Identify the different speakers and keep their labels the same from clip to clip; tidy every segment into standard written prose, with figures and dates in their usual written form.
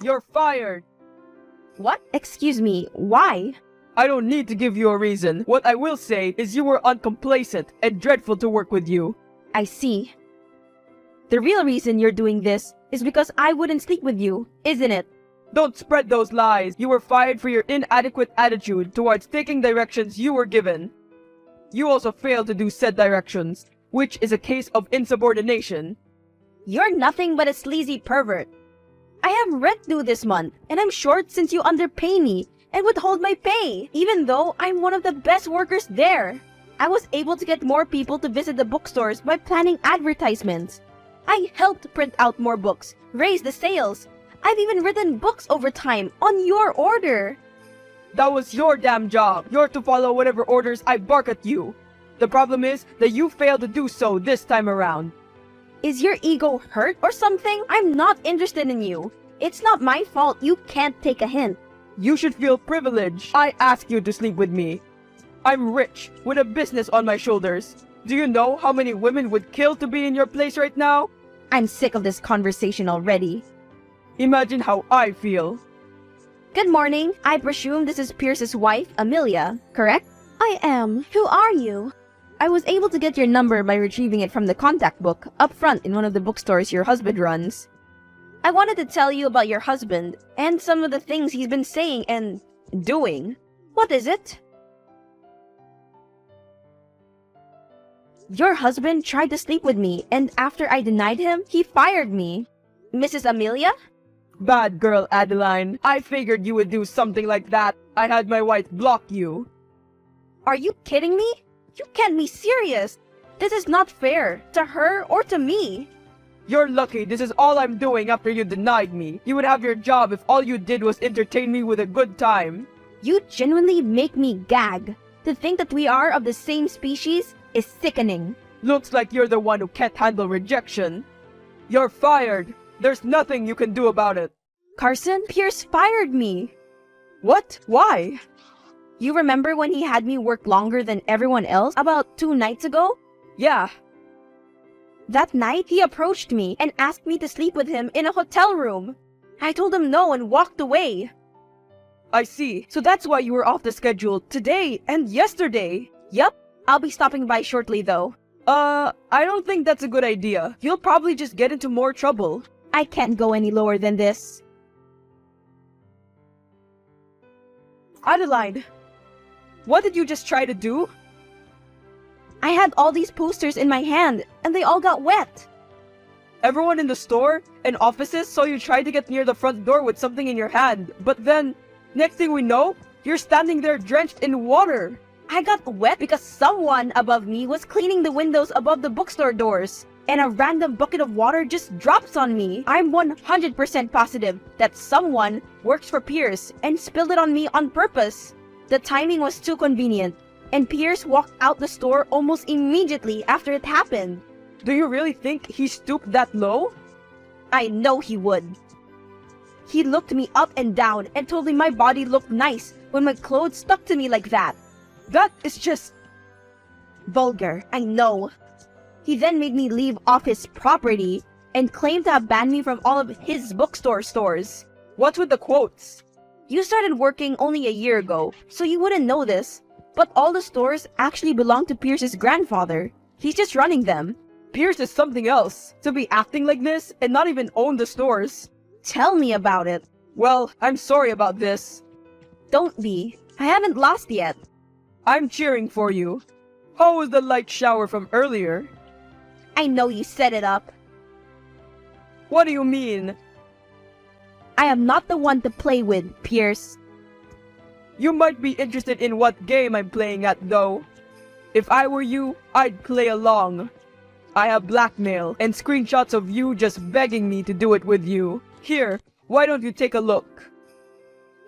Speaker 1: You're fired!
Speaker 2: What? Excuse me, why?
Speaker 1: I don't need to give you a reason. What I will say is you were uncomplacent and dreadful to work with you.
Speaker 2: I see. The real reason you're doing this is because I wouldn't sleep with you, isn't it?
Speaker 1: Don't spread those lies. You were fired for your inadequate attitude towards taking directions you were given. You also failed to do said directions, which is a case of insubordination.
Speaker 2: You're nothing but a sleazy pervert. I have rent due this month, and I'm short since you underpay me and withhold my pay, even though I'm one of the best workers there. I was able to get more people to visit the bookstores by planning advertisements. I helped print out more books, raise the sales. I've even written books over time on your order.
Speaker 1: That was your damn job. You're to follow whatever orders I bark at you. The problem is that you failed to do so this time around.
Speaker 2: Is your ego hurt or something? I'm not interested in you. It's not my fault you can't take a hint.
Speaker 1: You should feel privileged. I asked you to sleep with me. I'm rich, with a business on my shoulders. Do you know how many women would kill to be in your place right now?
Speaker 2: I'm sick of this conversation already.
Speaker 1: Imagine how I feel.
Speaker 2: Good morning. I presume this is Pierce's wife, Amelia, correct? I am. Who are you? I was able to get your number by retrieving it from the contact book up front in one of the bookstores your husband runs. I wanted to tell you about your husband and some of the things he's been saying and doing. What is it? Your husband tried to sleep with me, and after I denied him, he fired me. Mrs. Amelia?
Speaker 1: Bad girl, Adeline. I figured you would do something like that. I had my wife block you.
Speaker 2: Are you kidding me? You can't be serious. This is not fair to her or to me.
Speaker 1: You're lucky this is all I'm doing after you denied me. You would have your job if all you did was entertain me with a good time.
Speaker 2: You genuinely make me gag. To think that we are of the same species is sickening.
Speaker 1: Looks like you're the one who can't handle rejection. You're fired. There's nothing you can do about it.
Speaker 2: Carson, Pierce fired me.
Speaker 1: What? Why?
Speaker 2: You remember when he had me work longer than everyone else about 2 nights ago?
Speaker 1: Yeah.
Speaker 2: That night, he approached me and asked me to sleep with him in a hotel room. I told him no and walked away.
Speaker 1: I see. So that's why you were off the schedule today and yesterday.
Speaker 2: Yup. I'll be stopping by shortly though.
Speaker 1: I don't think that's a good idea. You'll probably just get into more trouble.
Speaker 2: I can't go any lower than this.
Speaker 1: Adeline, what did you just try to do?
Speaker 2: I had all these posters in my hand, and they all got wet.
Speaker 1: Everyone in the store and offices saw you try to get near the front door with something in your hand, but then, next thing we know, you're standing there drenched in water.
Speaker 2: I got wet because someone above me was cleaning the windows above the bookstore doors, and a random bucket of water just drops on me. I'm 100% positive that someone works for Pierce and spilled it on me on purpose. The timing was too convenient, and Pierce walked out the store almost immediately after it happened.
Speaker 1: Do you really think he stooped that low?
Speaker 2: I know he would. He looked me up and down and told me my body looked nice when my clothes stuck to me like that.
Speaker 1: That is just
Speaker 2: vulgar, I know. He then made me leave off his property and claimed to have banned me from all of his bookstore stores.
Speaker 1: What's with the quotes?
Speaker 2: You started working only a year ago, so you wouldn't know this. But all the stores actually belong to Pierce's grandfather. He's just running them.
Speaker 1: Pierce is something else. To be acting like this and not even own the stores.
Speaker 2: Tell me about it.
Speaker 1: Well, I'm sorry about this.
Speaker 2: Don't be. I haven't lost yet.
Speaker 1: I'm cheering for you. How was the light shower from earlier?
Speaker 2: I know you set it up.
Speaker 1: What do you mean?
Speaker 2: I am not the one to play with, Pierce.
Speaker 1: You might be interested in what game I'm playing at, though. If I were you, I'd play along. I have blackmail and screenshots of you just begging me to do it with you. Here, why don't you take a look?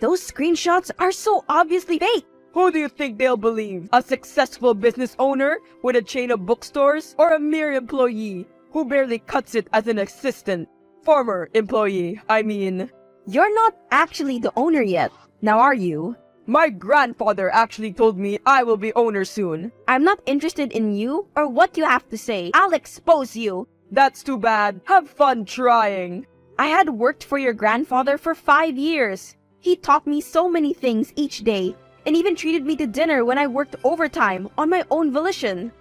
Speaker 2: Those screenshots are so obviously fake.
Speaker 1: Who do you think they'll believe? A successful business owner with a chain of bookstores? Or a mere employee who barely cuts it as an assistant? Former employee, I mean.
Speaker 2: You're not actually the owner yet, now are you?
Speaker 1: My grandfather actually told me I will be owner soon.
Speaker 2: I'm not interested in you or what you have to say. I'll expose you.
Speaker 1: That's too bad. Have fun trying.
Speaker 2: I had worked for your grandfather for 5 years. He taught me so many things each day, and even treated me to dinner when I worked overtime on my own volition.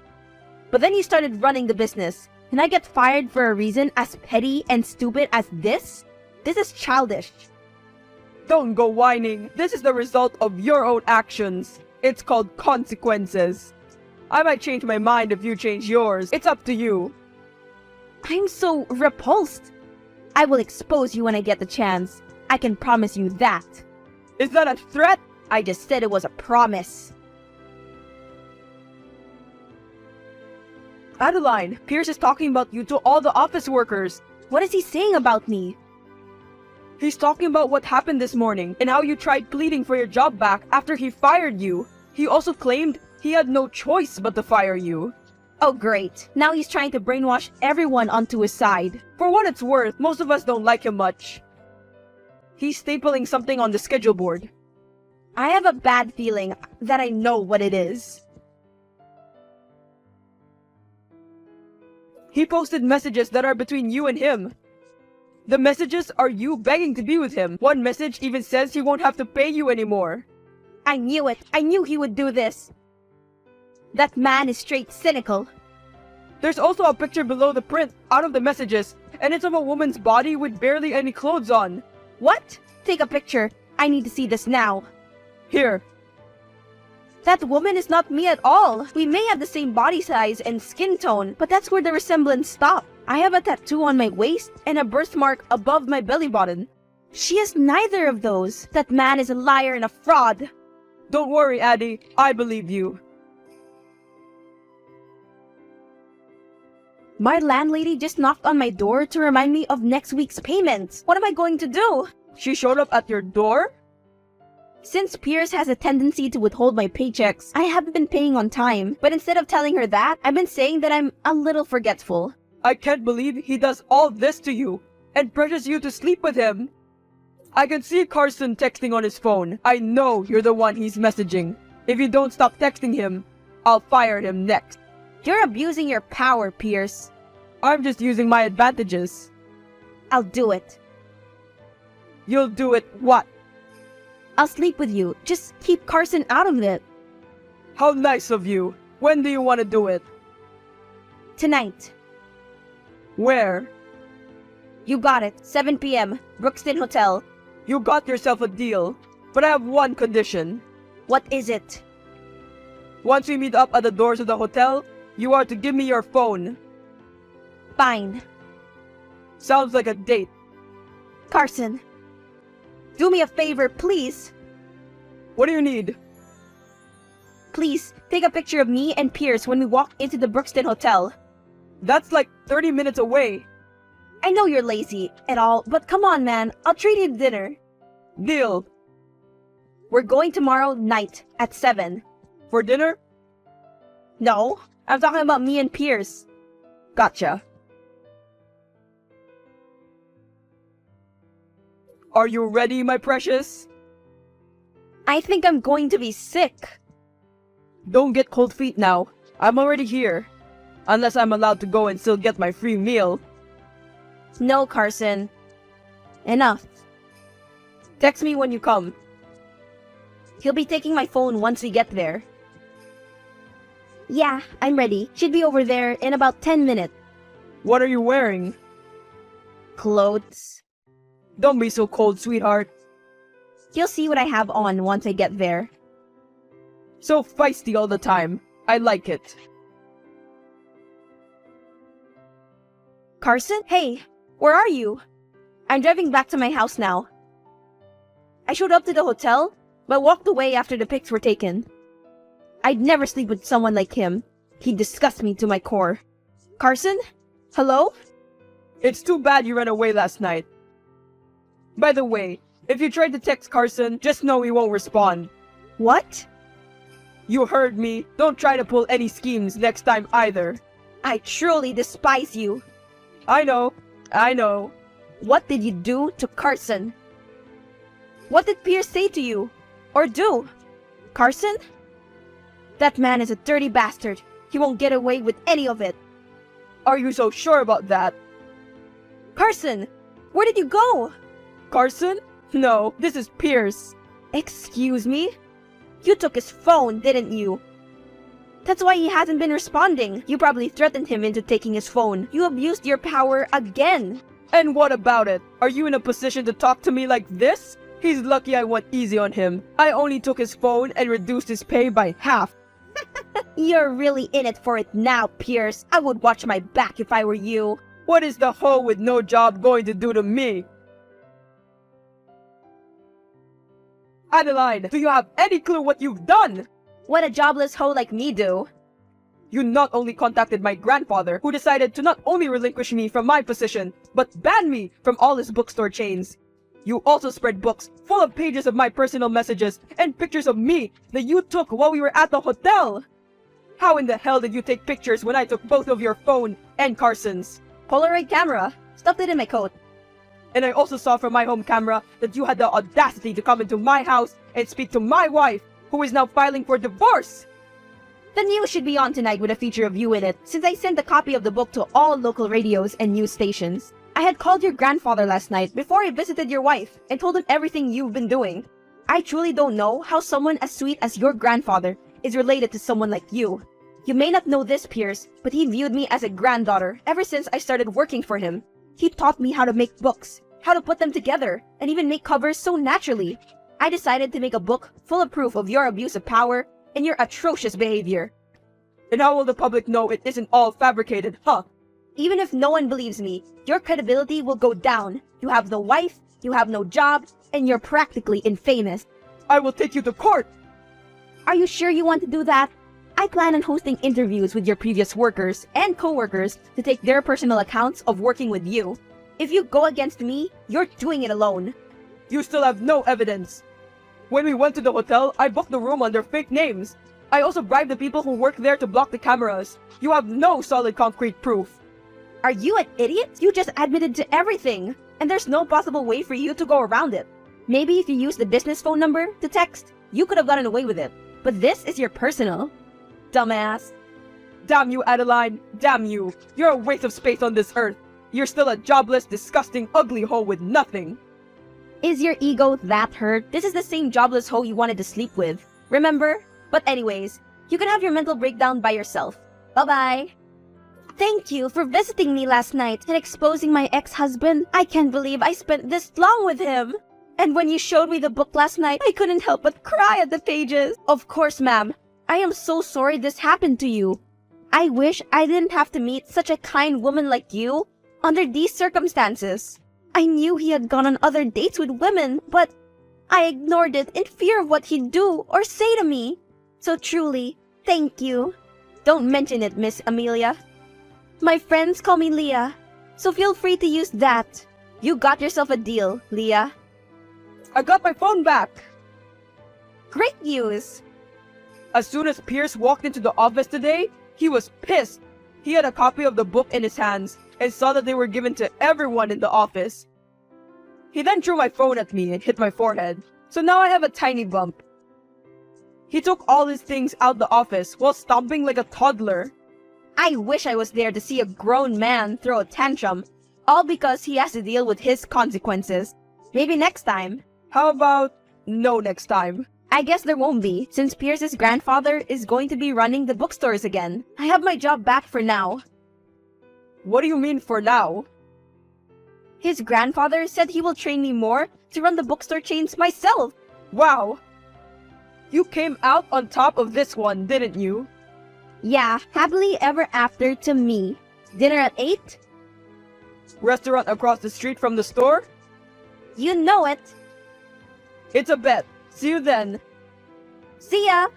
Speaker 2: But then he started running the business, and I get fired for a reason as petty and stupid as this? This is childish.
Speaker 1: Don't go whining. This is the result of your own actions. It's called consequences. I might change my mind if you change yours. It's up to you.
Speaker 2: I'm so repulsed. I will expose you when I get the chance. I can promise you that.
Speaker 1: Is that a threat?
Speaker 2: I just said it was a promise.
Speaker 1: Adeline, Pierce is talking about you to all the office workers.
Speaker 2: What is he saying about me?
Speaker 1: He's talking about what happened this morning and how you tried pleading for your job back after he fired you. He also claimed he had no choice but to fire you.
Speaker 2: Oh great, now he's trying to brainwash everyone onto his side.
Speaker 1: For what it's worth, most of us don't like him much. He's stapling something on the schedule board.
Speaker 2: I have a bad feeling that I know what it is.
Speaker 1: He posted messages that are between you and him. The messages are you begging to be with him. One message even says he won't have to pay you anymore.
Speaker 2: I knew it. I knew he would do this. That man is straight cynical.
Speaker 1: There's also a picture below the print out of the messages, and it's of a woman's body with barely any clothes on.
Speaker 2: What? Take a picture. I need to see this now.
Speaker 1: Here.
Speaker 2: That woman is not me at all. We may have the same body size and skin tone, but that's where the resemblance stops. I have a tattoo on my waist and a birthmark above my belly button. She is neither of those. That man is a liar and a fraud.
Speaker 1: Don't worry, Addie. I believe you.
Speaker 2: My landlady just knocked on my door to remind me of next week's payments. What am I going to do?
Speaker 1: She showed up at your door?
Speaker 2: Since Pierce has a tendency to withhold my paychecks, I haven't been paying on time. But instead of telling her that, I've been saying that I'm a little forgetful.
Speaker 1: I can't believe he does all this to you and pressures you to sleep with him. I can see Carson texting on his phone. I know you're the one he's messaging. If you don't stop texting him, I'll fire him next.
Speaker 2: You're abusing your power, Pierce.
Speaker 1: I'm just using my advantages.
Speaker 2: I'll do it.
Speaker 1: You'll do it what?
Speaker 2: I'll sleep with you. Just keep Carson out of it.
Speaker 1: How nice of you. When do you want to do it?
Speaker 2: Tonight.
Speaker 1: Where?
Speaker 2: You got it. 7 p.m. Brookston Hotel.
Speaker 1: You got yourself a deal. But I have one condition.
Speaker 2: What is it?
Speaker 1: Once we meet up at the doors of the hotel, you are to give me your phone.
Speaker 2: Fine.
Speaker 1: Sounds like a date.
Speaker 2: Carson. Do me a favor, please.
Speaker 1: What do you need?
Speaker 2: Please, take a picture of me and Pierce when we walk into the Brookston Hotel.
Speaker 1: That's like 30 minutes away.
Speaker 2: I know you're lazy and all, but come on, man. I'll treat you to dinner.
Speaker 1: Deal.
Speaker 2: We're going tomorrow night at 7.
Speaker 1: For dinner?
Speaker 2: No, I'm talking about me and Pierce.
Speaker 1: Gotcha. Are you ready, my precious?
Speaker 2: I think I'm going to be sick.
Speaker 1: Don't get cold feet now. I'm already here. Unless I'm allowed to go and still get my free meal.
Speaker 2: No, Carson. Enough.
Speaker 1: Text me when you come.
Speaker 2: He'll be taking my phone once we get there. Yeah, I'm ready. Should be over there in about 10 minutes.
Speaker 1: What are you wearing?
Speaker 2: Clothes.
Speaker 1: Don't be so cold, sweetheart.
Speaker 2: You'll see what I have on once I get there.
Speaker 1: So feisty all the time. I like it.
Speaker 2: Carson? Hey, where are you? I'm driving back to my house now. I showed up to the hotel, but walked away after the pics were taken. I'd never sleep with someone like him. He disgusts me to my core. Carson? Hello?
Speaker 1: It's too bad you ran away last night. By the way, if you tried to text Carson, just know he won't respond.
Speaker 2: What?
Speaker 1: You heard me. Don't try to pull any schemes next time either.
Speaker 2: I truly despise you.
Speaker 1: I know. I know.
Speaker 2: What did you do to Carson? What did Pierce say to you? Or do? Carson? That man is a dirty bastard. He won't get away with any of it.
Speaker 1: Are you so sure about that?
Speaker 2: Carson! Where did you go?
Speaker 1: Carson? No, this is Pierce.
Speaker 2: Excuse me? You took his phone, didn't you? That's why he hasn't been responding. You probably threatened him into taking his phone. You abused your power again.
Speaker 1: And what about it? Are you in a position to talk to me like this? He's lucky I went easy on him. I only took his phone and reduced his pay by half.
Speaker 2: You're really in it for it now, Pierce. I would watch my back if I were you.
Speaker 1: What is the hoe with no job going to do to me? Adeline, do you have any clue what you've done?
Speaker 2: What a jobless hoe like me do.
Speaker 1: You not only contacted my grandfather, who decided to not only relinquish me from my position, but ban me from all his bookstore chains. You also spread books full of pages of my personal messages and pictures of me that you took while we were at the hotel. How in the hell did you take pictures when I took both of your phone and Carson's?
Speaker 2: Polaroid camera. Stuffed it in my coat.
Speaker 1: And I also saw from my home camera that you had the audacity to come into my house and speak to my wife, who is now filing for divorce.
Speaker 2: The news should be on tonight with a feature of you in it, since I sent a copy of the book to all local radios and news stations. I had called your grandfather last night before I visited your wife and told him everything you've been doing. I truly don't know how someone as sweet as your grandfather is related to someone like you. You may not know this, Pierce, but he viewed me as a granddaughter ever since I started working for him. He taught me how to make books, how to put them together, and even make covers so naturally. I decided to make a book full of proof of your abuse of power and your atrocious behavior.
Speaker 1: And how will the public know it isn't all fabricated, huh?
Speaker 2: Even if no one believes me, your credibility will go down. You have no wife, you have no job, and you're practically infamous.
Speaker 1: I will take you to court!
Speaker 2: Are you sure you want to do that? I plan on hosting interviews with your previous workers and co-workers to take their personal accounts of working with you. If you go against me, you're doing it alone.
Speaker 1: You still have no evidence. When we went to the hotel, I booked the room under fake names. I also bribed the people who work there to block the cameras. You have no solid concrete proof.
Speaker 2: Are you an idiot? You just admitted to everything, and there's no possible way for you to go around it. Maybe if you used the business phone number to text, you could have gotten away with it. But this is your personal. Dumbass.
Speaker 1: Damn you, Adeline. Damn you. You're a waste of space on this earth. You're still a jobless, disgusting, ugly hoe with nothing.
Speaker 2: Is your ego that hurt? This is the same jobless hoe you wanted to sleep with. Remember? But anyways, you can have your mental breakdown by yourself. Bye-bye. Thank you for visiting me last night and exposing my ex-husband. I can't believe I spent this long with him. And when you showed me the book last night, I couldn't help but cry at the pages. Of course, ma'am. I am so sorry this happened to you. I wish I didn't have to meet such a kind woman like you under these circumstances. I knew he had gone on other dates with women, but I ignored it in fear of what he'd do or say to me. So truly, thank you. Don't mention it, Miss Amelia. My friends call me Leah, so feel free to use that. You got yourself a deal, Leah.
Speaker 1: I got my phone back.
Speaker 2: Great news.
Speaker 1: As soon as Pierce walked into the office today, he was pissed. He had a copy of the book in his hands and saw that they were given to everyone in the office. He then threw my phone at me and hit my forehead, so now I have a tiny bump. He took all his things out the office while stomping like a toddler.
Speaker 2: I wish I was there to see a grown man throw a tantrum, all because he has to deal with his consequences. Maybe next time.
Speaker 1: How about no next time?
Speaker 2: I guess there won't be, since Pierce's grandfather is going to be running the bookstores again. I have my job back for now.
Speaker 1: What do you mean for now?
Speaker 2: His grandfather said he will train me more to run the bookstore chains myself.
Speaker 1: Wow! You came out on top of this one, didn't you?
Speaker 2: Yeah, happily ever after to me. Dinner at 8?
Speaker 1: Restaurant across the street from the store?
Speaker 2: You know it.
Speaker 1: It's a bet. See you then.
Speaker 2: See ya!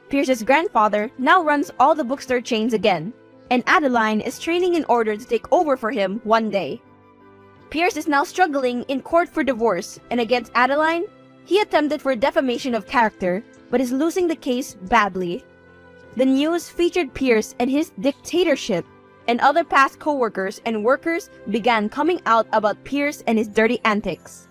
Speaker 2: Pierce's grandfather now runs all the bookstore chains again, and Adeline is training in order to take over for him one day. Pierce is now struggling in court for divorce, and against Adeline, he attempted for defamation of character, but is losing the case badly. The news featured Pierce and his dictatorship, and other past co-workers and workers began coming out about Pierce and his dirty antics.